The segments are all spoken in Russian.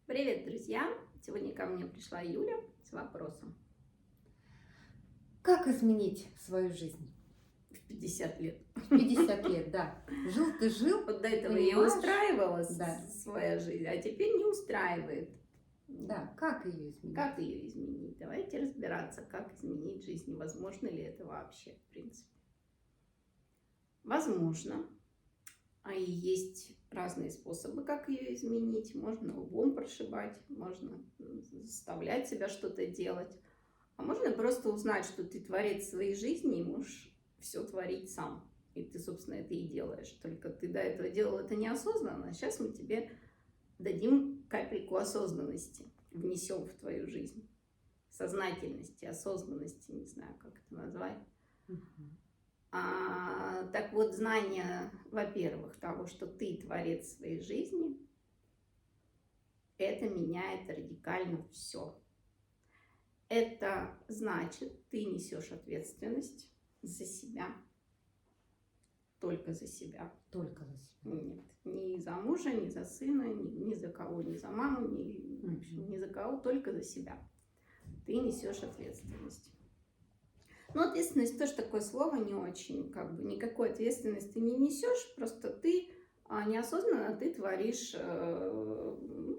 Привет, друзья! Сегодня ко мне пришла Юля с вопросом. Как изменить свою жизнь? В 50 лет. В 50 лет, да. Жил ты, жил, Вот до этого ее понимаешь? устраивала Да. своя жизнь, а теперь не устраивает. Да, как ее изменить? Как ее изменить? Давайте разбираться, как изменить жизнь. Возможно ли это вообще, в принципе? Возможно. А и есть разные способы, как ее изменить. Можно лбом прошибать, можно заставлять себя что-то делать. А можно просто узнать, что ты творец своей жизни и можешь все творить сам. И ты, собственно, это и делаешь. Только ты до этого делал это неосознанно. А сейчас мы тебе дадим капельку осознанности, внесем в твою жизнь. Сознательности, осознанности, не знаю, как это назвать. Так вот, знание, во-первых, того, что ты творец своей жизни, это меняет радикально все. Это значит, ты несешь ответственность за себя. Только за себя. Только за себя. Нет, ни за мужа, ни за сына, ни за кого, ни за маму, ни за кого, только за себя. Ты несешь ответственность. Но ответственность тоже такое слово не очень, никакой ответственности ты не несешь, просто ты неосознанно ты творишь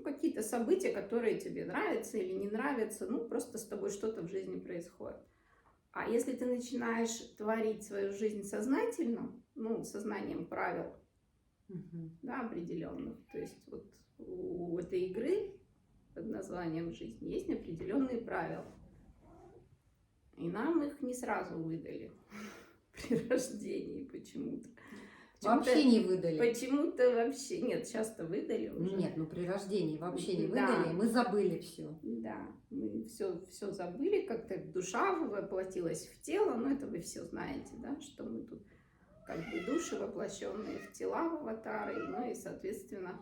какие-то события, которые тебе нравятся или не нравятся, просто с тобой что-то в жизни происходит. А если ты начинаешь творить свою жизнь сознательно, сознанием правил, да, определенных, то есть вот у этой игры под названием «Жизнь» есть определенные правила. И нам их не сразу выдали при рождении почему-то. Вообще не выдали. Почему-то вообще. Нет, часто выдали уже. Нет, при рождении вообще не выдали, да. Мы забыли все. Да, мы все забыли, как-то душа воплотилась в тело, это вы все знаете, да, что мы тут души воплощенные в тела, в аватары, и, соответственно,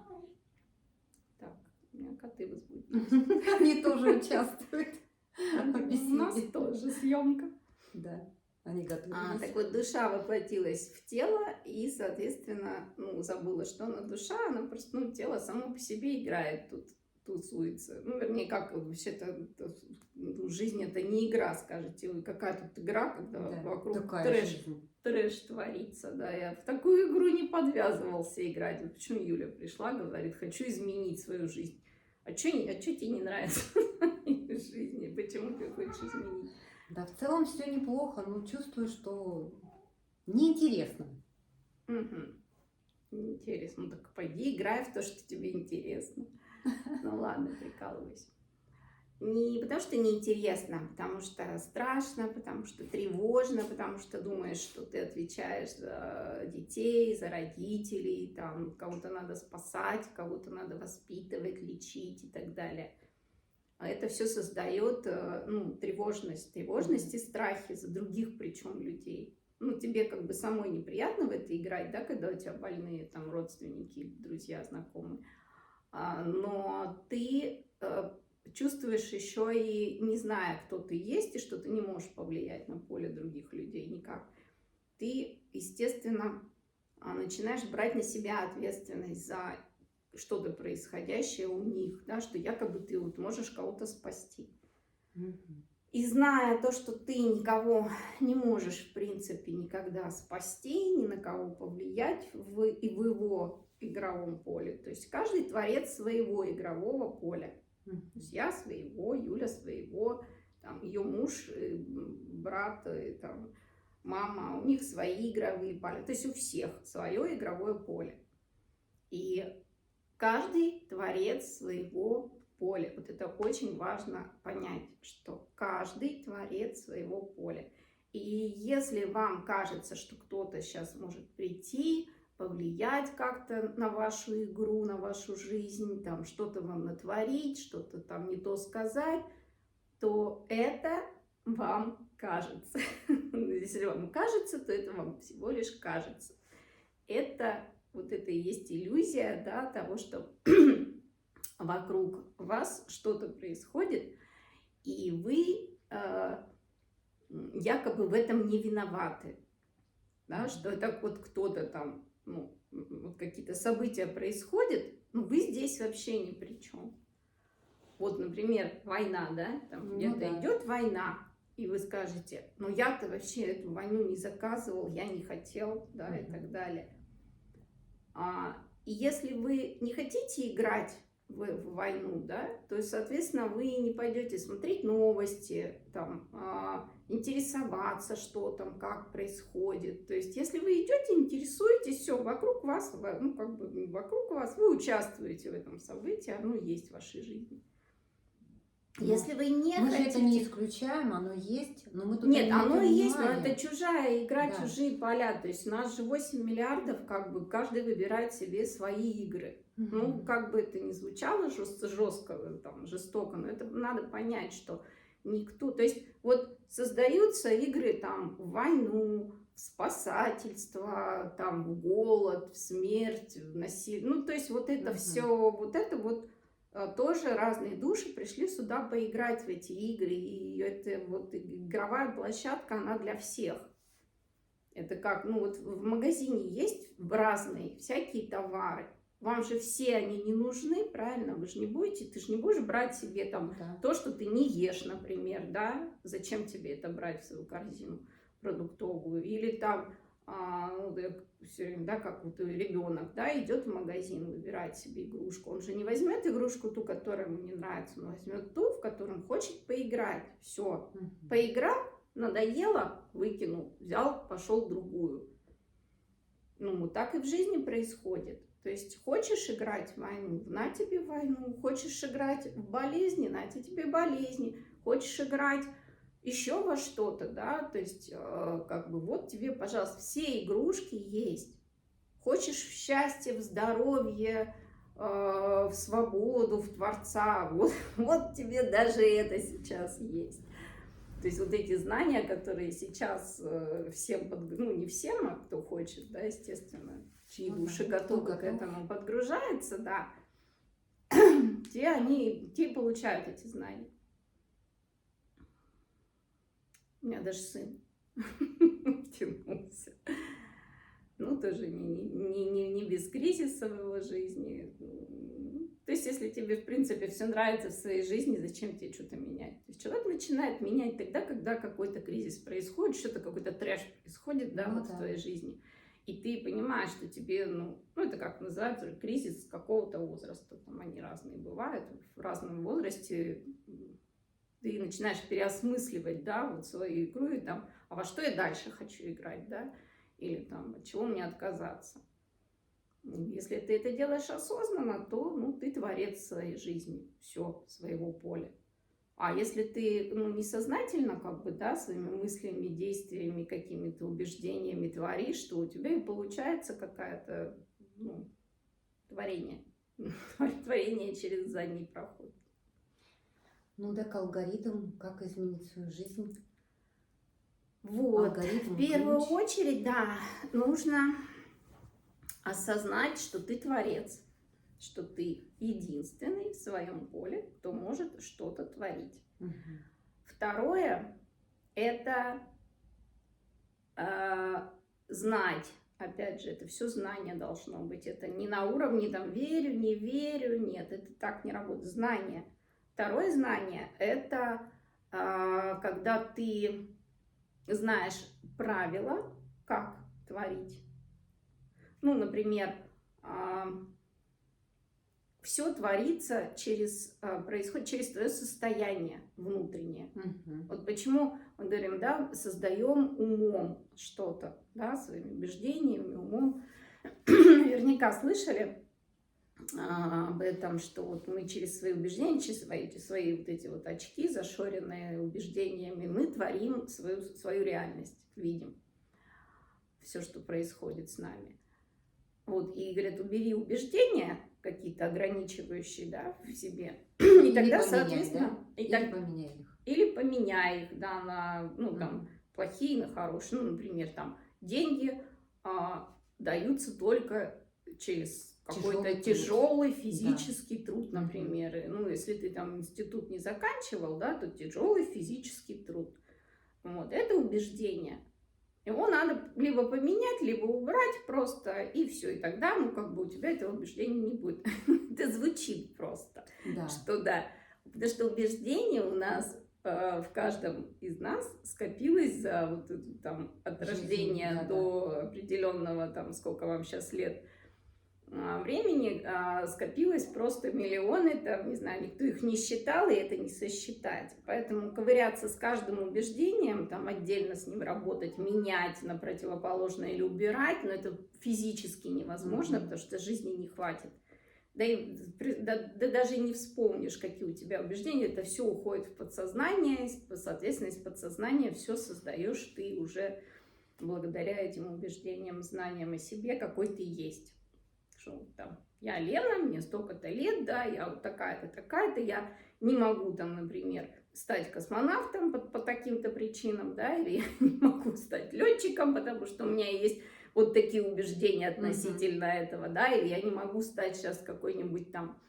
так, у меня коты возбудились. Они тоже участвуют. У нас тоже съемка. Да, они готовились. Так вот, душа воплотилась в тело и, соответственно, забыла, что она душа, она просто, тело само по себе играет тут, тусуется. Вернее, как вообще-то жизнь это не игра, скажете вы, какая тут игра, когда вокруг трэш творится, да, я в такую игру не подвязывался играть. Вот почему Юля пришла, говорит, хочу изменить свою жизнь. А что тебе не нравится в жизни? Почему ты хочешь изменить? Да, в целом все неплохо, но чувствую, что неинтересно. Неинтересно. Так пойди играй в то, что тебе интересно. Ладно, прикалывайся. Не потому что неинтересно, потому что страшно, потому что тревожно, потому что думаешь, что ты отвечаешь за детей, за родителей, кого-то надо спасать, кого-то надо воспитывать, лечить и так далее. А это все создает тревожность и страхи за других, причем людей. Тебе самой неприятно в это играть, да, когда у тебя больные родственники, друзья, знакомые. Но ты чувствуешь еще и не зная, кто ты есть, и что ты не можешь повлиять на поле других людей никак. Ты, естественно, начинаешь брать на себя ответственность за что-то происходящее у них, да, что якобы ты можешь кого-то спасти. И зная то, что ты никого не можешь, в принципе, никогда спасти, ни на кого повлиять в его игровом поле. То есть каждый творец своего игрового поля. То есть я своего, Юля своего, ее муж, брат, мама, у них свои игровые поля. То есть у всех свое игровое поле. И каждый творец своего поля. Вот это очень важно понять, что каждый творец своего поля. И если вам кажется, что кто-то сейчас может прийти, повлиять как-то на вашу игру, на вашу жизнь, что-то вам натворить, что-то не то сказать, то это вам кажется. Если вам кажется, то это вам всего лишь кажется. Это и есть иллюзия, да, того, что вокруг вас что-то происходит, и вы якобы в этом не виноваты. Да, что это кто-то какие-то события происходят, вы здесь вообще ни при чем. Вот, например, война, да, там Ну где-то да. идет война, и вы скажете, ну я-то вообще эту войну не заказывал, я не хотел, да, и так далее. И если вы не хотите играть в войну, да, то есть, соответственно, вы не пойдете смотреть новости, там, интересоваться, что там, как происходит. То есть, если вы идете, интересуетесь, все, вокруг вас, ну, как бы вокруг вас, вы участвуете в этом событии, оно есть в вашей жизни. Если вы не Мы же хотите... это не исключаем, оно есть, но мы тут Нет, не оно ведем и есть, но внимания. это чужая игра, Да. чужие поля. То есть у нас же 8 миллиардов, как бы каждый выбирает себе свои игры. Ну, как бы это ни звучало жестко, там, жестоко, но это надо понять, что никто... То есть вот создаются игры там в войну, в спасательство, там, в голод, в смерть, в насилие. Ну, то есть вот это все, вот это вот тоже разные души пришли сюда поиграть в эти игры. И это вот игровая площадка, она для всех. Это как, ну вот в магазине есть разные всякие товары. Вам же все они не нужны, правильно? Вы же не будете, ты же не будешь брать себе там то, что ты не ешь, например, да? Зачем тебе это брать в свою корзину продуктовую? Или там, все время, да, как вот ребенок, да, идет в магазин, выбирает себе игрушку. Он же не возьмет игрушку ту, которая ему не нравится, он возьмет ту, в которую хочет поиграть. Все. Поиграл, надоело, выкинул, взял, пошел в другую. Ну, так и в жизни происходит. То есть, хочешь играть в войну, на тебе войну. Хочешь играть в болезни, на тебе болезни. Хочешь играть еще во что-то, да, то есть, как бы, вот тебе, пожалуйста, все игрушки есть. Хочешь в счастье, в здоровье, в свободу, в Творца, вот тебе даже это сейчас есть. То есть вот эти знания, которые сейчас всем, ну не всем, а кто хочет, да, естественно, чьи души готовы к этому подгружаются, да, те получают эти знания. У меня даже сын втянулся. Ну, тоже не без кризиса в его жизни. То есть, если тебе, в принципе, все нравится в своей жизни, зачем тебе что-то менять? То есть, человек начинает менять тогда, когда какой-то кризис происходит, что-то, какой-то трэш происходит, да, вот в твоей жизни. И ты понимаешь, что тебе, ну, это как называется, кризис какого-то возраста. Там они разные бывают. В разном возрасте ты начинаешь переосмысливать, да, вот свою игру, и там, а во что я дальше хочу играть, да? Или там, от чего мне отказаться. Если ты это делаешь осознанно, то, ну, ты творец своей жизни, все, своего поля. А если ты, ну, несознательно, как бы, да, своими мыслями, действиями, какими-то убеждениями творишь, то у тебя и получается какая-то, ну, творение. Творение через задний проход. Ну так алгоритм, как изменить свою жизнь? Вот, в первую очередь, да, нужно осознать, что ты творец, что ты единственный в своем поле, кто может что-то творить. Второе, это знать, опять же, это все знание должно быть, это не на уровне там верю, не верю, нет, это так не работает, знание. Второе знание, это когда ты знаешь правила, как творить. Ну, например, все творится происходит через твое состояние внутреннее. Вот почему мы говорим, да, создаем умом что-то, да, своими убеждениями, умом. Наверняка слышали об этом, что вот мы через свои убеждения, через свои вот эти вот очки, зашоренные убеждениями, мы творим свою реальность, видим все, что происходит с нами. Вот, и говорят, убери убеждения какие-то ограничивающие, да, в себе, и тогда, соответственно, да? Или поменяй их, да, на, ну, там, плохие, на хорошие. Ну, например, там, деньги даются только через какой-то тяжелый физический труд, например. Ну, если ты там институт не заканчивал, да, то тяжелый физический труд. Вот, это убеждение. Его надо либо поменять, либо убрать просто, и все. И тогда, ну, как бы у тебя этого убеждения не будет. Это звучит просто, что да. Потому что убеждение у нас в каждом из нас скопилось за вот там от Жизнь, рождения да-да. до определенного, там, сколько вам сейчас лет, времени, скопилось просто миллионы, там, не знаю, никто их не считал, и это не сосчитать. Поэтому ковыряться с каждым убеждением, там, отдельно с ним работать, менять на противоположное или убирать, но это физически невозможно, потому что жизни не хватит. Да даже не вспомнишь, какие у тебя убеждения, это все уходит в подсознание, соответственно, из подсознания все создаешь ты уже благодаря этим убеждениям, знаниям о себе, какой ты есть. Что там, я Лена, мне столько-то лет, да, я вот такая-то, такая-то, я не могу там, например, стать космонавтом по таким-то причинам, да, или я не могу стать летчиком, потому что у меня есть вот такие убеждения относительно этого, да, или я не могу стать сейчас какой-нибудь там,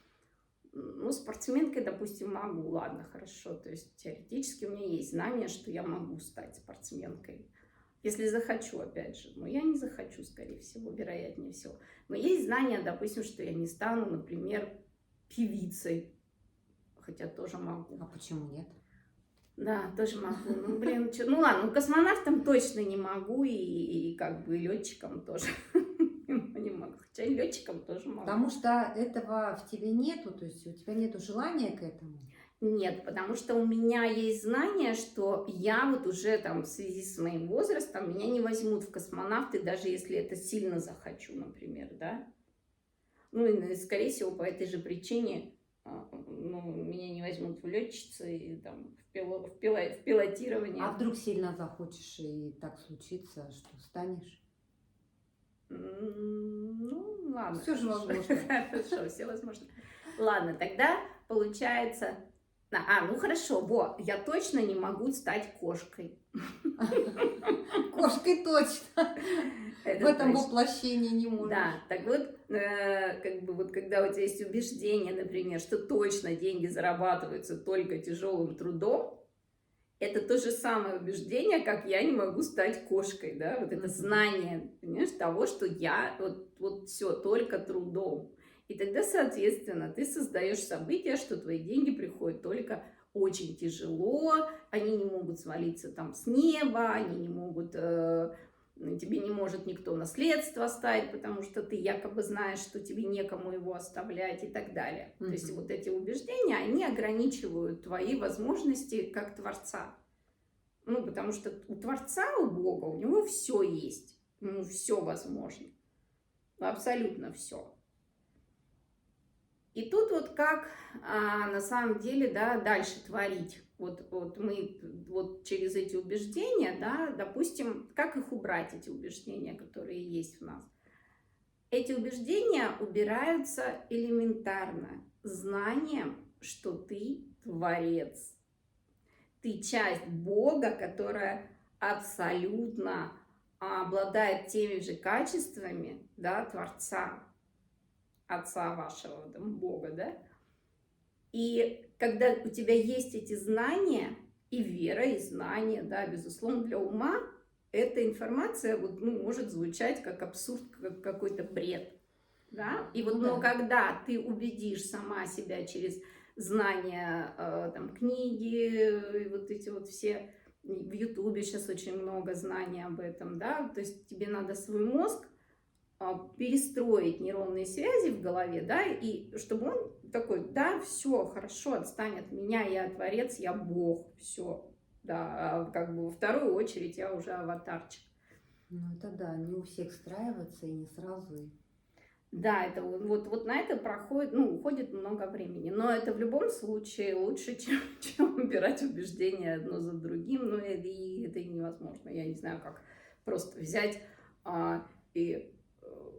ну, спортсменкой, допустим, могу, ладно, хорошо, то есть теоретически у меня есть знание, что я могу стать спортсменкой. Если захочу, опять же. Но я не захочу, скорее всего, вероятнее всего. Но есть знания, допустим, что я не стану, например, певицей. Хотя тоже могу. А почему нет? Да, тоже могу. Ну, блин, ну ладно, ну космонавтом точно не могу, и как бы летчиком тоже не могу. Хотя и летчиком тоже могу. Потому что этого в тебе нету, то есть у тебя нету желания к этому. Нет, потому что у меня есть знание, что я вот уже там в связи с моим возрастом, меня не возьмут в космонавты, даже если это сильно захочу, например, да. Ну и, скорее всего, по этой же причине ну, меня не возьмут в летчицы и там в пилотирование. А вдруг сильно захочешь и так случится, что станешь? Ну, ладно. Все же возможно. Хорошо, все возможно. Ладно, тогда получается... ну хорошо, я точно не могу стать кошкой. Кошкой точно. В этом воплощении не можешь. Да, так вот, как бы вот когда у тебя есть убеждение, например, что точно деньги зарабатываются только тяжелым трудом, это то же самое убеждение, как я не могу стать кошкой, да, вот это знание, понимаешь, того, что я вот все только трудом. И тогда, соответственно, ты создаешь события, что твои деньги приходят только очень тяжело, они не могут свалиться там с неба, они не могут, тебе не может никто наследство оставить, потому что ты якобы знаешь, что тебе некому его оставлять и так далее. То есть вот эти убеждения, они ограничивают твои возможности как Творца. Ну, потому что у Творца, у Бога, у него все есть, ему все возможно, абсолютно все. И тут вот как на самом деле, да, дальше творить. Вот мы вот через эти убеждения, да, допустим, как их убрать, эти убеждения, которые есть в нас. Эти убеждения убираются элементарно знанием, что ты творец. Ты часть Бога, которая абсолютно обладает теми же качествами, да, Творца. Отца вашего, там, Бога, да? И когда у тебя есть эти знания, и вера, и знания, да, безусловно, для ума эта информация вот, ну, может звучать как абсурд, как какой-то бред, да? И вот, но когда ты убедишь сама себя через знания, там, книги, и вот эти вот все, в Ютубе сейчас очень много знаний об этом, да, то есть тебе надо свой мозг перестроить нейронные связи в голове, да, и чтобы он такой, да, все, хорошо, отстань от меня, я творец, я Бог, все, да, как бы во вторую очередь я уже аватарчик. Ну это да, не у всех встраиваться и не сразу. Да, это вот на это проходит, ну, уходит много времени, но это в любом случае лучше, чем убирать убеждения одно за другим, но и это невозможно, я не знаю, как просто взять и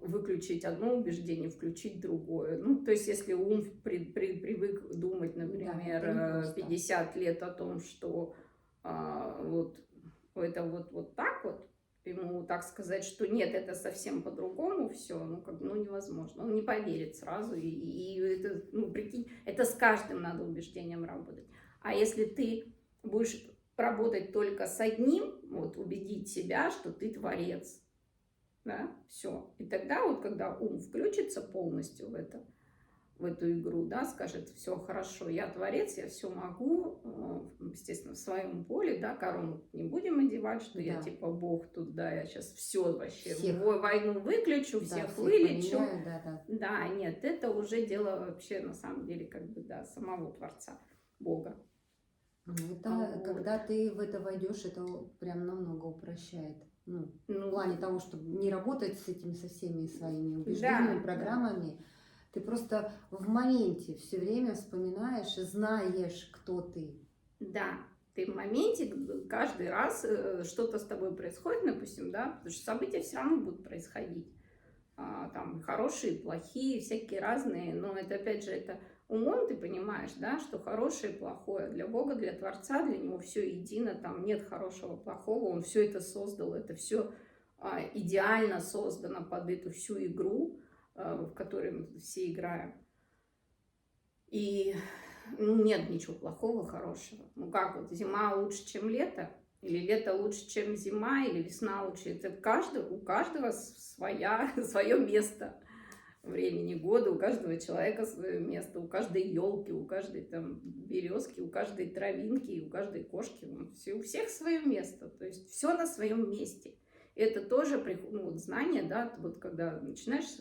выключить одно убеждение, включить другое. Ну, то есть, если ум привык думать, например, да, 50 лет о том, что вот это вот так вот, ему так сказать, что нет, это совсем по-другому все, ну, невозможно. Он не поверит сразу. И это, ну, прикинь, это с каждым надо убеждением работать. А если ты будешь работать только с одним, вот, убедить себя, что ты творец, да, все. И тогда вот, когда ум включится полностью в это, в эту игру, да, скажет, все хорошо, я творец, я все могу, естественно, в своем поле, да, корону не будем одевать, что я Да. типа бог тут, да, я сейчас все вообще, Всех. войну выключу, Да, всех всех вылечу. поменяю, да. Да, нет, это уже дело вообще, на самом деле, как бы, да, самого Творца, Бога. Ну, это, Вот. когда ты в это войдешь, это прям намного упрощает. Ну, в Ну, плане того, чтобы не работать с этим, со всеми своими убеждениями, да. программами. Ты просто в моменте все время вспоминаешь и знаешь, кто ты. Да, ты в моменте каждый раз что-то с тобой происходит, допустим, да, потому что события все равно будут происходить. Там хорошие, плохие, всякие разные, но это опять же, это умом ты понимаешь, да, что хорошее и плохое для Бога, для Творца, для него все едино, там нет хорошего, плохого, он все это создал, это все идеально создано под эту всю игру, в которой мы все играем. И нет ничего плохого, хорошего. Ну как вот, зима лучше, чем лето? Или лето лучше, чем зима? Или весна лучше? Это у каждого свое место времени года, у каждого человека свое место, у каждой елки, у каждой там березки, у каждой травинки, у каждой кошки. У всех свое место. То есть все на своем месте. Это тоже знание, да, вот когда начинаешь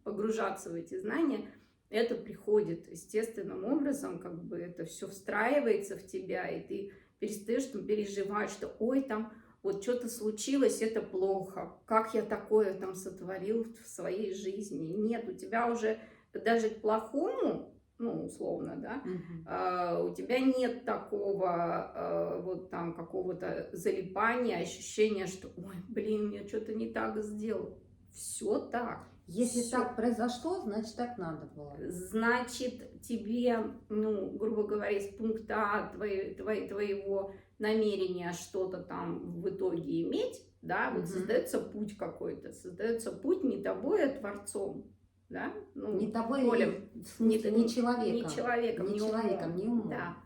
погружаться в эти знания, это приходит естественным образом, как бы это все встраивается в тебя, и ты перестаешь там переживать, что ой, там вот что-то случилось, это плохо, как я такое там сотворил в своей жизни. Нет, у тебя уже даже к плохому, ну, условно, да, у тебя нет такого вот там какого-то залипания, ощущения, что ой, блин, я что-то не так сделал. Все так. Если Всё. так произошло, значит так надо было. Значит, тебе, ну, грубо говоря, из пункта А твоего намерения что-то там в итоге иметь, да, вот создается путь какой-то, создается путь не тобой, а Творцом, да, ну, Не тобой, полем, в смысле, не человеком. не человеком, Не не человеком, не умом. да,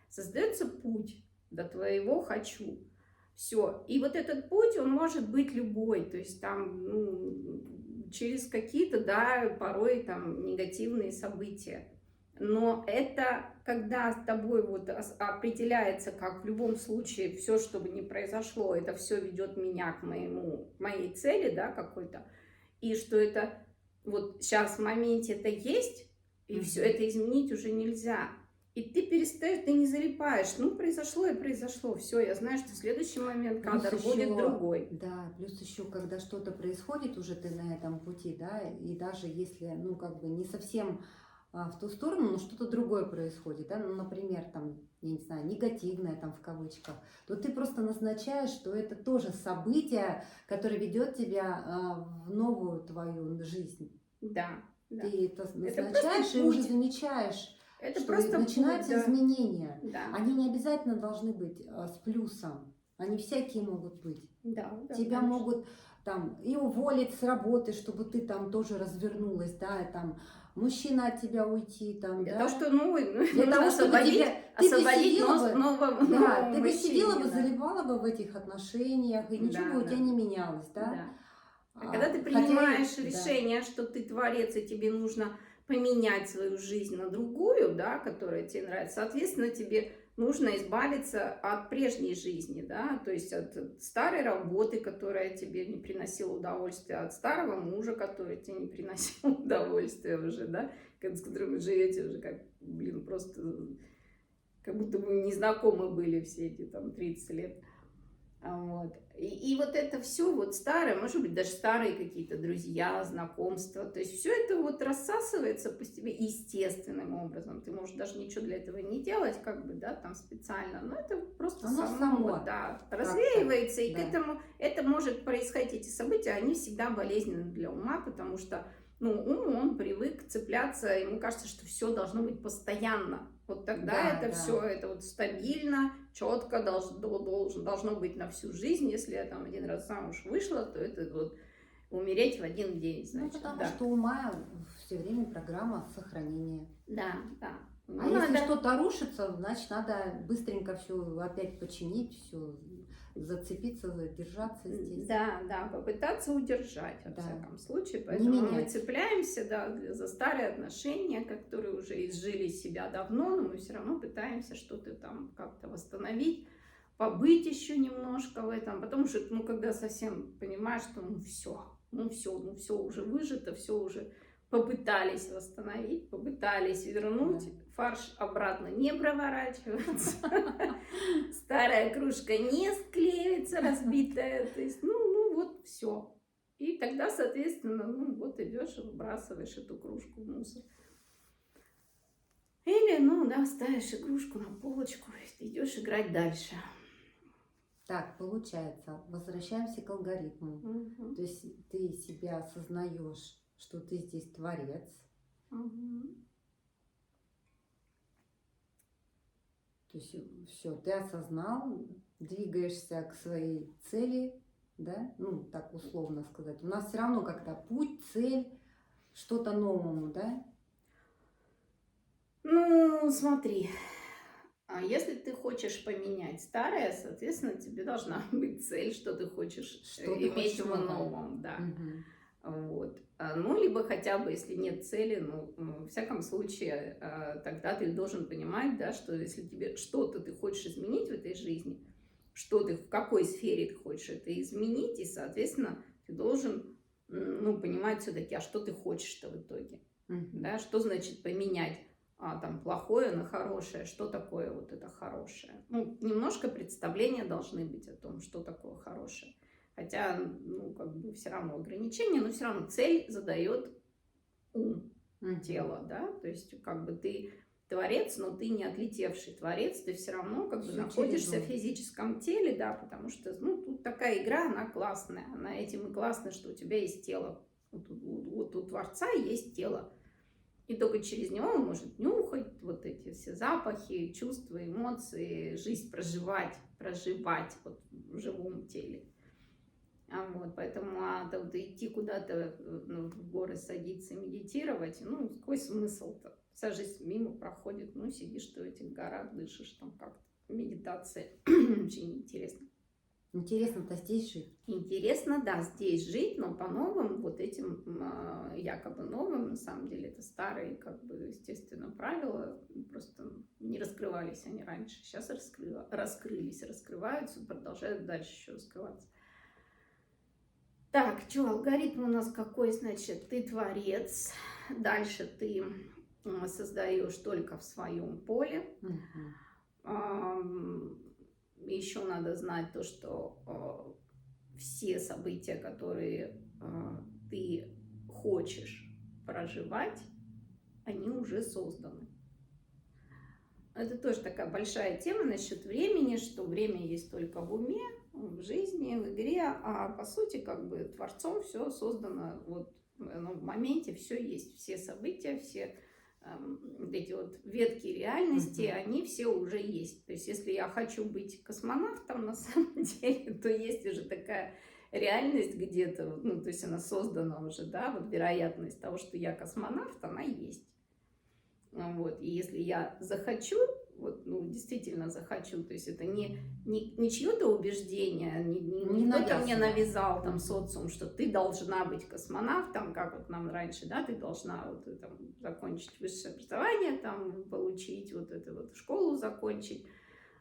создается путь до твоего «хочу». Все. И вот этот путь, он может быть любой, то есть там, ну, через какие-то, да, порой там негативные события. Но это когда с тобой вот определяется, как в любом случае все, что бы ни произошло, это все ведет меня к моей цели, да, какой-то, и что это вот сейчас в моменте это есть, и все это изменить уже нельзя. И ты перестаешь, ты не залипаешь. Ну, произошло и произошло. Все, я знаю, что в следующий момент кадр будет другой. Да, плюс еще, когда что-то происходит, уже ты на этом пути, да, и даже если, ну, как бы не совсем в ту сторону, но что-то другое происходит, да, ну, например, там, я не знаю, негативное, там, в кавычках, то ты просто назначаешь, что это тоже событие, которое ведет тебя в новую твою жизнь. Да. Ты это назначаешь и уже замечаешь. Это что просто начинаются путь, да. изменения. Да. Они не обязательно должны быть с плюсом. Они всякие могут быть. Да, Тебя могут там и уволить с работы, чтобы ты там тоже развернулась, да, и там мужчина от тебя уйти, там, для да. того, что, ну, для того, чтобы освободить нового да, ты бы мужчине, сидела бы, да. залипала бы в этих отношениях, и ничего бы у тебя не менялось, да. Да. А когда ты принимаешь Хотя, решение, что ты творец, и тебе нужно поменять свою жизнь на другую, да, которая тебе нравится, соответственно, тебе нужно избавиться от прежней жизни, да, то есть от старой работы, которая тебе не приносила удовольствия, от старого мужа, который тебе не приносил удовольствия уже, да, с которым вы живете уже как, блин, просто как будто бы незнакомы были все эти там 30 лет. Вот. И вот это все вот старое, может быть, даже старые какие-то друзья, знакомства, то есть все это вот рассасывается по себе естественным образом. Ты можешь даже ничего для этого не делать, как бы, да, там специально, но это просто само да, развеивается, и к этому это может происходить, эти события, они всегда болезненны для ума, потому что, ну, ум, он привык цепляться, ему кажется, что все должно быть постоянно. Вот тогда все это вот стабильно, четко должно быть на всю жизнь. Если я там один раз замуж вышла, то это вот умереть в один день, значит. Ну, потому что у ума все время программа сохранения. Да. А если что-то рушится, значит, надо быстренько все опять починить, все зацепиться, задержаться здесь. Да, попытаться удержать, во Да. всяком случае. Не Поэтому мы менять. цепляемся, да, за старые отношения, которые уже изжили себя давно, но мы все равно пытаемся что-то там как-то восстановить, побыть еще немножко в этом. Потому что, ну, когда совсем понимаешь, что все уже выжито, все уже попытались восстановить, попытались вернуть, Да. фарш обратно не проворачивается, старая кружка не склеивается, разбитая, то есть, ну вот все. И тогда, соответственно, ну вот идешь и выбрасываешь эту кружку в мусор. Или, ну да, ставишь игрушку на полочку, и идешь играть дальше. Так, получается, возвращаемся к алгоритму. Мгм. То есть ты себя осознаешь, что ты здесь творец. Мгм. То есть все, ты осознал, двигаешься к своей цели, да, ну так условно сказать. У нас все равно как-то путь, цель, что-то новому, да? Ну, смотри, а если ты хочешь поменять старое, соответственно, тебе должна быть цель, что ты хочешь Что ты иметь хочешь в новое. новом, да. Мгм. Вот. Ну, либо хотя бы, если нет цели, ну, во всяком случае, тогда ты должен понимать, да, что если тебе что-то ты хочешь изменить в этой жизни, что ты, в какой сфере ты хочешь это изменить, и, соответственно, ты должен, ну, понимать все-таки, а что ты хочешь-то в итоге, Мгм. да, что значит поменять там плохое на хорошее, что такое вот это хорошее. Ну, немножко представления должны быть о том, что такое хорошее. Хотя, ну, как бы все равно ограничения, но все равно цель задает ум, Мгм. тело, да, то есть как бы ты творец, но ты не отлетевший творец, ты все равно как бы Всё находишься через в ум. физическом теле, да, потому что, ну, тут такая игра, она классная, она этим и классная, что у тебя есть тело, вот у творца есть тело, и только через него он может нюхать вот эти все запахи, чувства, эмоции, жизнь проживать вот в живом теле. Вот, поэтому вот идти куда-то ну, в горы садиться и медитировать, ну, какой смысл-то? Вся жизнь мимо проходит, ну, сидишь ты в этих горах, дышишь там как-то. Медитация очень интересно. Интересно-то здесь жить. Интересно, да, здесь жить, но по новым вот этим якобы новым, на самом деле это старые, как бы, естественно, правила, просто не раскрывались они раньше. Сейчас раскрылись, раскрываются, продолжают дальше еще раскрываться. Так, что, алгоритм у нас какой, значит, ты творец, дальше ты создаешь только в своем поле. Мгм. Еще надо знать то, что все события, которые ты хочешь проживать, они уже созданы. Это тоже такая большая тема насчет времени, что время есть только в уме, в жизни, в игре, а по сути как бы творцом все создано вот в моменте, все есть, все события, все вот эти вот ветки реальности, Мгм. они все уже есть. То есть если я хочу быть космонавтом на самом деле, то есть уже такая реальность где-то, ну то есть она создана уже, да, вот вероятность того, что я космонавт, она есть. Вот. И если я захочу, вот, ну, действительно захочу, то есть это не чье-то убеждение, не Не кто-то мне навязано. навязал, там, Мгм. социум, что ты должна быть космонавтом, как вот нам раньше, да, ты должна вот, там, закончить высшее образование, там, получить вот эту вот школу закончить,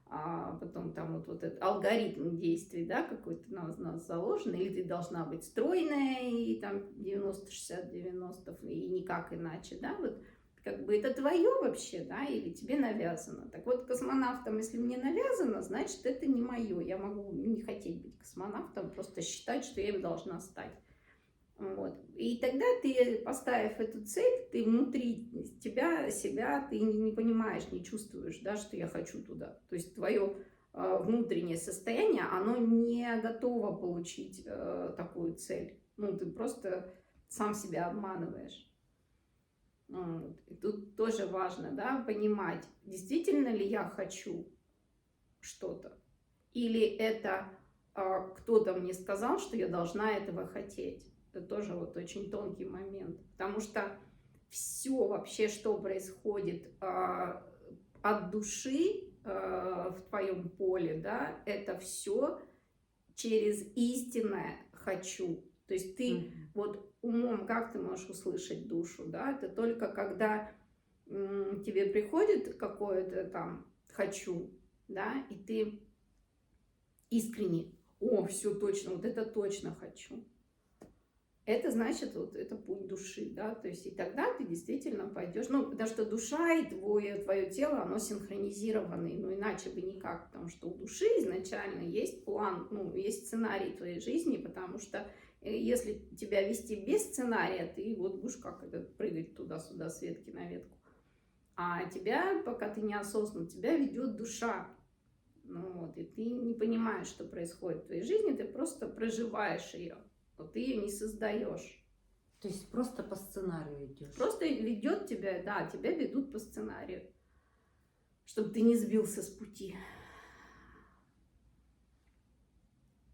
а потом там вот этот алгоритм действий, да, какой-то у нас заложен, или ты должна быть стройная, и там 90-60-90, и никак иначе, да, вот как бы это твое вообще, да, или тебе навязано. Так вот, космонавтом, если мне навязано, значит, это не мое. Я могу не хотеть быть космонавтом, просто считать, что я им должна стать. Вот. И тогда ты, поставив эту цель, ты внутри себя, ты не понимаешь, не чувствуешь, да, что я хочу туда. То есть твое внутреннее состояние, оно не готово получить такую цель. Ну, ты просто сам себя обманываешь. И тут тоже важно, да, понимать, действительно ли я хочу что-то, или это кто-то мне сказал, что я должна этого хотеть. Это тоже вот очень тонкий момент, потому что все вообще, что происходит от души в твоем поле, да, это все через истинное «хочу». То есть ты Мгм. вот умом как ты можешь услышать душу, да? Это только когда тебе приходит какое-то там «хочу», да, и ты искренне, о, все точно, вот это точно хочу. Это значит, вот это путь души, да, то есть и тогда ты действительно пойдешь, ну, потому что душа и твое тело, оно синхронизировано, ну, иначе бы никак, потому что у души изначально есть план, ну, есть сценарий твоей жизни, потому что если тебя вести без сценария, ты вот будешь как это, прыгать туда-сюда с ветки на ветку. А тебя, пока ты неосознанно, тебя ведет душа. Ну, вот, и ты не понимаешь, что происходит в твоей жизни, ты просто проживаешь ее. Вот ты ее не создаешь. То есть просто по сценарию идешь. Просто ведет тебя, да, тебя ведут по сценарию, чтобы ты не сбился с пути.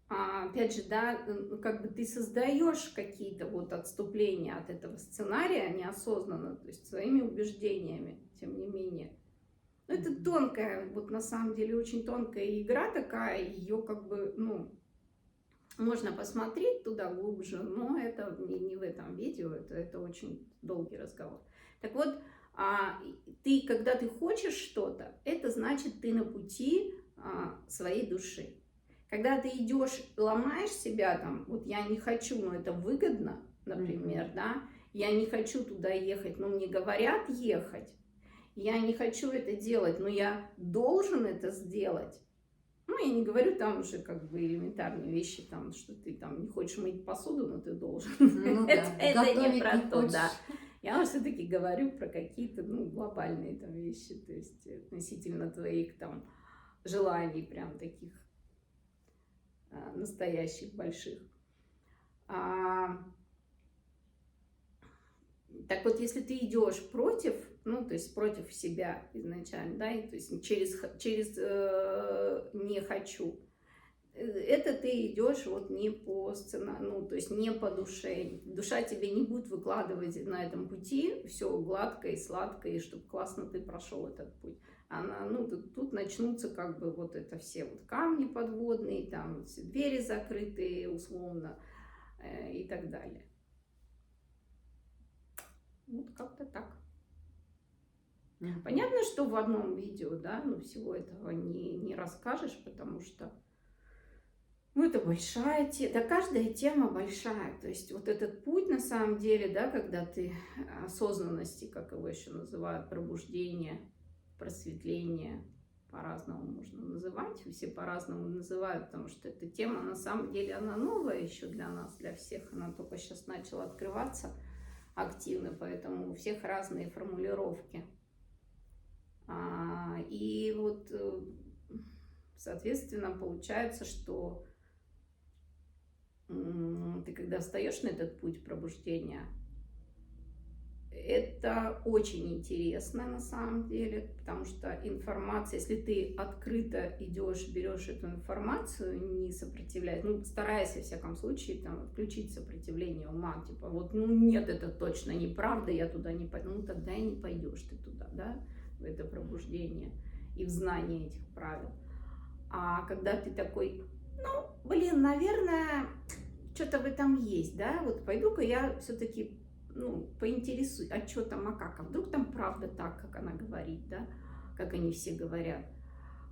Опять же, да, как бы ты создаешь какие-то вот отступления от этого сценария неосознанно, то есть своими убеждениями, тем не менее. Но это тонкая, вот на самом деле очень тонкая игра такая, ее как бы, ну, можно посмотреть туда глубже, но это не в этом видео, это очень долгий разговор. Так вот, ты, когда ты хочешь что-то, это значит, ты на пути своей души. Когда ты идешь, ломаешь себя, там, вот я не хочу, но это выгодно, например, да, я не хочу туда ехать, но мне говорят ехать, я не хочу это делать, но я должен это сделать. Ну, я не говорю там уже как бы элементарные вещи, там, что ты там не хочешь мыть посуду, но ты должен. Ну да, Это не готовить про не то, хочешь. да. Я все-таки говорю про какие-то, ну, глобальные там вещи, то есть относительно твоих там желаний, прям таких настоящих, больших. Так вот, если ты идешь против, ну, то есть против себя изначально, да, и, то есть через не хочу, это ты идешь вот не по сценарию, ну, то есть не по душе. Душа тебе не будет выкладывать на этом пути все гладко и сладко, и чтобы классно ты прошел этот путь. Она, ну, тут начнутся как бы вот это все вот камни подводные, там все двери закрытые условно и так далее. Вот как-то так. Понятно, что в одном видео, да, ну, всего этого не расскажешь, потому что, ну, это большая тема, да, каждая тема большая, то есть вот этот путь, на самом деле, да, когда ты осознанности, как его еще называют, пробуждение, просветление, по-разному можно называть, все по-разному называют, потому что эта тема, на самом деле, она новая еще для нас, для всех, она только сейчас начала открываться активно, поэтому у всех разные формулировки. И вот, соответственно, получается, что ты когда встаешь на этот путь пробуждения, это очень интересно на самом деле, потому что информация, если ты открыто идешь, берешь эту информацию, не сопротивляясь, ну, стараясь, во всяком случае, там, отключить сопротивление ума, типа, вот, ну, нет, это точно неправда, я туда не пойду, ну, тогда и не пойдешь ты туда, да, в это пробуждение и в знание этих правил. А когда ты такой, ну, блин, наверное, что-то в этом есть, да, вот пойду-ка я все-таки, ну, поинтересуюсь, а что там, а как, а вдруг там правда так, как она говорит, да, как они все говорят,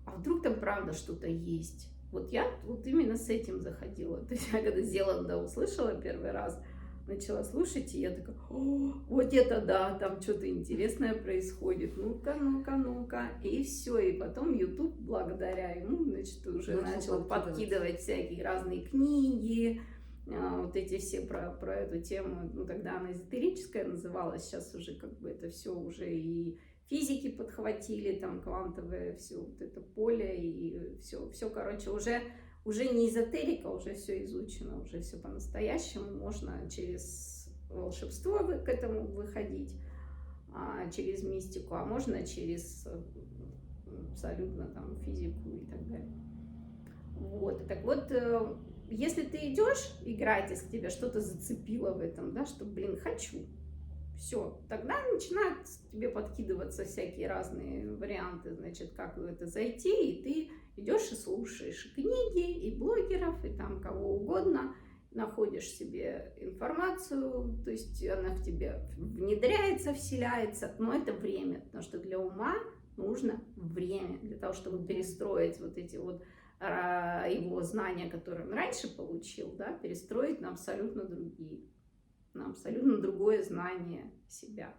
а вдруг там правда что-то есть. Вот я вот именно с этим заходила, то есть я когда Зеланда услышала первый раз, начала слушать, и я такая, о, вот это да, там что-то интересное происходит, ну-ка, ну-ка, ну-ка, и все, и потом YouTube, благодаря ему, значит, уже начал подкидывать всякие разные книги, вот эти все про эту тему, ну, тогда она эзотерическая называлась, сейчас уже как бы это все уже и физики подхватили, там, квантовое все вот это поле, и все, короче, уже не эзотерика, уже все изучено, уже все по-настоящему, можно через волшебство к этому выходить, через мистику, а можно через абсолютно там физику и так далее. Вот, так вот, если ты идешь играть, если тебя что-то зацепило в этом, да, что, блин, хочу, Все, тогда начинают тебе подкидываться всякие разные варианты, значит, как в это зайти, и ты идешь и слушаешь и книги, и блогеров, и там кого угодно, находишь себе информацию, то есть она в тебе внедряется, вселяется, но это время, потому что для ума нужно время для того, чтобы перестроить вот эти вот его знания, которые он раньше получил, да, перестроить на абсолютно другие, на абсолютно другое знание себя.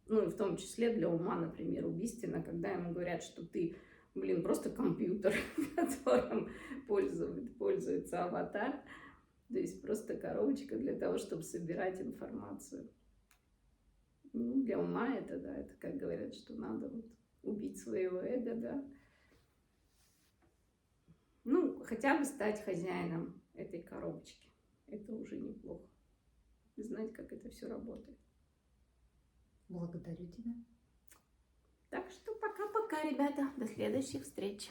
Ну и в том числе для ума, например, убийственно, когда ему говорят, что ты, блин, просто компьютер, которым пользуется аватар, то есть просто коробочка для того, чтобы собирать информацию. Ну, для ума это, да, это как говорят, что надо вот убить своего эго, да. Ну, хотя бы стать хозяином этой коробочки. Это уже неплохо. Знать, как это все работает. Благодарю тебя. Так что пока-пока, ребята. До следующих встреч.